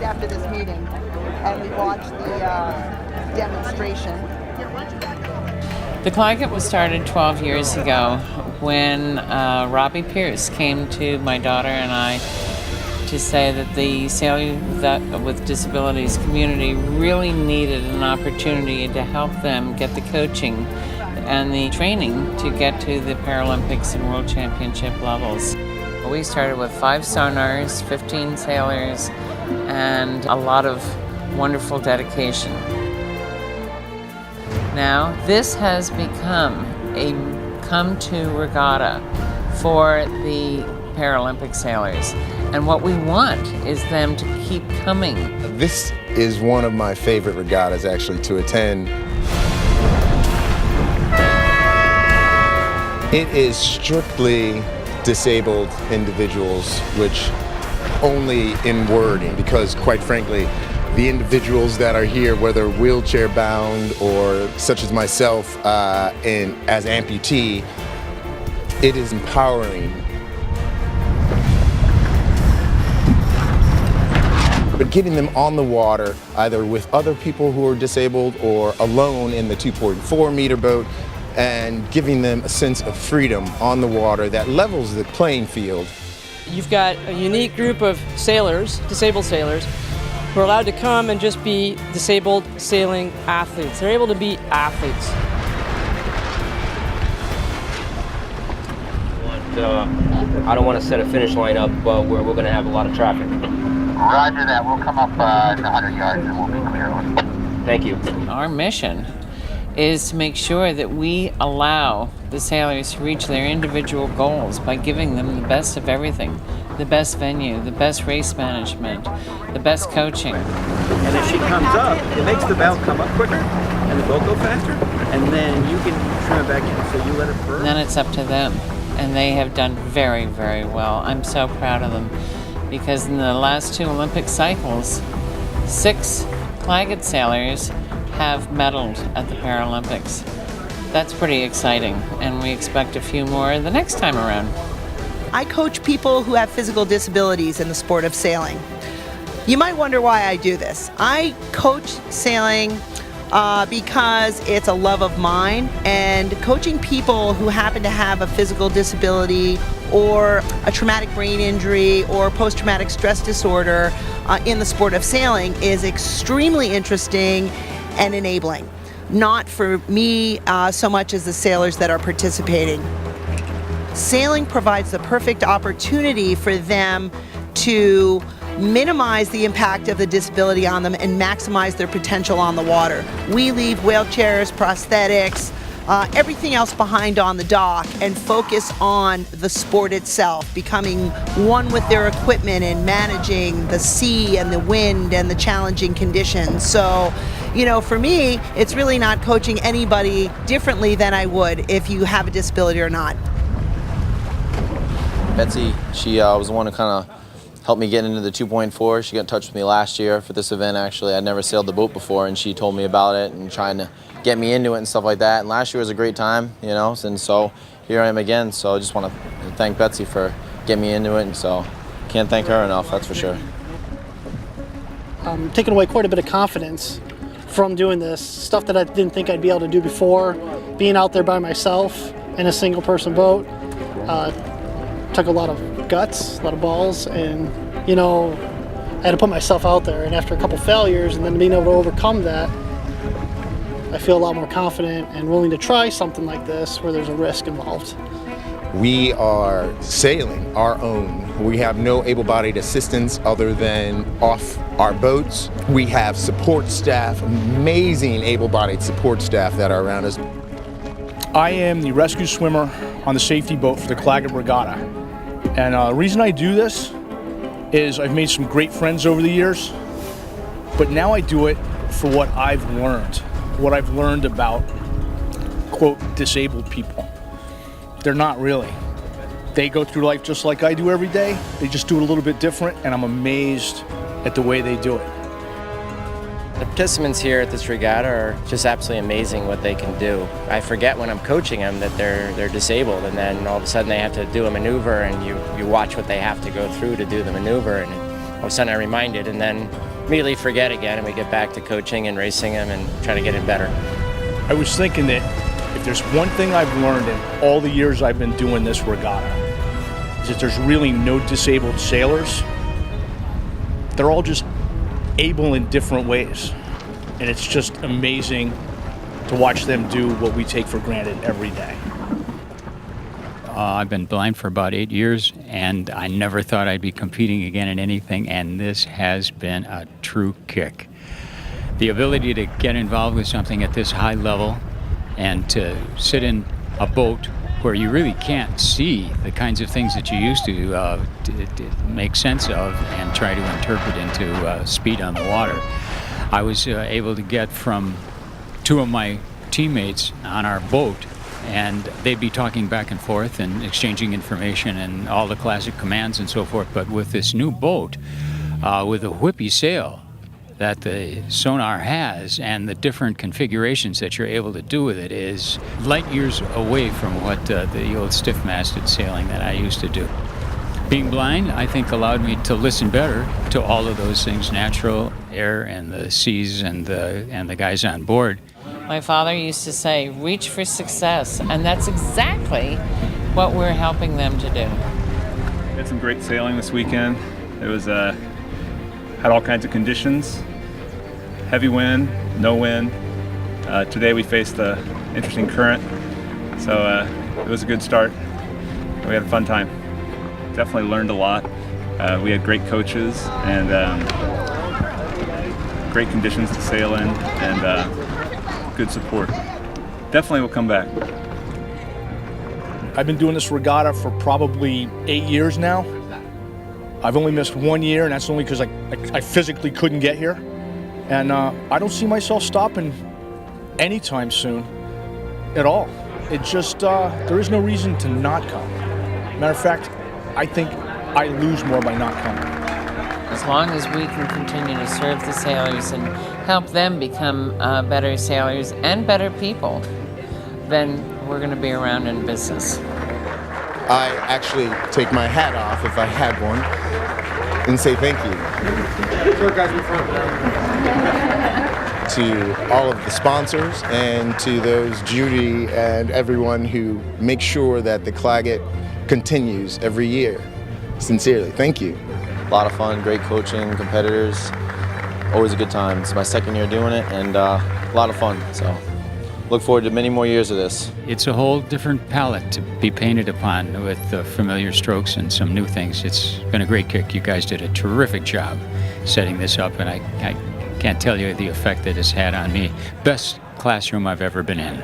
after this meeting, and we watched the demonstration. The Clagett was started 12 years ago when Robbie Pierce came to my daughter and I to say that the Sailing with Disabilities community really needed an opportunity to help them get the coaching and the training to get to the Paralympics and World Championship levels. We started with 5 sonars, 15 sailors, and a lot of wonderful dedication. Now, this has become a come-to regatta for the Paralympic sailors. And what we want is them to keep coming. This is one of my favorite regattas, actually, to attend. It is strictly disabled individuals, which only in wording, because quite frankly, the individuals that are here, whether wheelchair bound or such as myself as amputee, it is empowering. But getting them on the water, either with other people who are disabled or alone in the 2.4 meter boat, and giving them a sense of freedom on the water that levels the playing field. You've got a unique group of sailors, disabled sailors, who are allowed to come and just be disabled sailing athletes. They're able to be athletes. I don't want to set a finish line up where we're going to have a lot of traffic. Roger that. We'll come up in 100 yards and we'll be clear. Thank you. Our mission is to make sure that we allow the sailors to reach their individual goals by giving them the best of everything. The best venue, the best race management, the best coaching. And if she comes up, it makes the bow come up quicker and the boat go faster, and then you can trim it back in, so you let it burn. Then it's up to them, and they have done very, very well. I'm so proud of them, because in the last 2 Olympic cycles, 6 Clagett sailors have medaled at the Paralympics. That's pretty exciting, and we expect a few more the next time around. I coach people who have physical disabilities in the sport of sailing. You might wonder why I do this. I coach sailing because it's a love of mine, and coaching people who happen to have a physical disability or a traumatic brain injury or post-traumatic stress disorder in the sport of sailing is extremely interesting and enabling. Not for me so much as the sailors that are participating. Sailing provides the perfect opportunity for them to minimize the impact of the disability on them and maximize their potential on the water. We leave wheelchairs, prosthetics, everything else behind on the dock and focus on the sport itself, becoming one with their equipment and managing the sea and the wind and the challenging conditions. So, you know, for me, it's really not coaching anybody differently than I would if you have a disability or not. Betsy, she was the one who kind of helped me get into the 2.4. She got in touch with me last year for this event, actually. I'd never sailed the boat before, and she told me about it and trying to get me into it and stuff like that. And last year was a great time, you know, and so here I am again. So I just want to thank Betsy for getting me into it, and so can't thank her enough, that's for sure. Taken away quite a bit of confidence from doing this, stuff that I didn't think I'd be able to do before. Being out there by myself in a single person boat took a lot of guts, a lot of balls, and you know, I had to put myself out there, and after a couple failures and then being able to overcome that, I feel a lot more confident and willing to try something like this where there's a risk involved. We are sailing our own. We have no able-bodied assistance other than off our boats. We have support staff, amazing able-bodied support staff that are around us. I am the rescue swimmer on the safety boat for the Clagett Regatta. And the reason I do this is I've made some great friends over the years, but now I do it for what I've learned about, quote, disabled people. They're not really. They go through life just like I do every day. They just do it a little bit different, and I'm amazed at the way they do it. The participants here at this regatta are just absolutely amazing what they can do. I forget when I'm coaching them that they're disabled, and then all of a sudden they have to do a maneuver, and you watch what they have to go through to do the maneuver, and all of a sudden I'm reminded, and then immediately forget again, and we get back to coaching and racing them and trying to get it better. I was thinking that if there's one thing I've learned in all the years I've been doing this regatta, is that there's really no disabled sailors. They're all just able in different ways. And it's just amazing to watch them do what we take for granted every day. I've been blind for about 8 years, and I never thought I'd be competing again in anything, and this has been a true kick. The ability to get involved with something at this high level and to sit in a boat where you really can't see the kinds of things that you used to make sense of and try to interpret into speed on the water. I was able to get from 2 of my teammates on our boat, and they'd be talking back and forth and exchanging information and all the classic commands and so forth. But with this new boat, with a whippy sail that the sonar has and the different configurations that you're able to do with it is light years away from what the old stiff-masted sailing that I used to do. Being blind, I think, allowed me to listen better to all of those things, natural air and the seas and the guys on board. My father used to say, reach for success, and that's exactly what we're helping them to do. We had some great sailing this weekend. It was had all kinds of conditions, heavy wind, no wind. Today we faced an interesting current, so it was a good start. We had a fun time. Definitely learned a lot. We had great coaches and great conditions to sail in, and good support. Definitely will come back. I've been doing this regatta for probably 8 years now. I've only missed 1 year, and that's only because I physically couldn't get here. And I don't see myself stopping anytime soon at all. It just, there is no reason to not come. Matter of fact, I think I lose more by not coming. As long as we can continue to serve the sailors and help them become better sailors and better people, then we're going to be around in business. I actually take my hat off, if I had one, and say thank you to all of the sponsors and to those Judy and everyone who make sure that the Clagett continues every year. Sincerely, thank you. A lot of fun, great coaching, competitors, always a good time. It's my 2nd year doing it, and a lot of fun, so look forward to many more years of this. It's a whole different palette to be painted upon with familiar strokes and some new things. It's been a great kick. You guys did a terrific job setting this up, and I can't tell you the effect that it's had on me. Best classroom I've ever been in.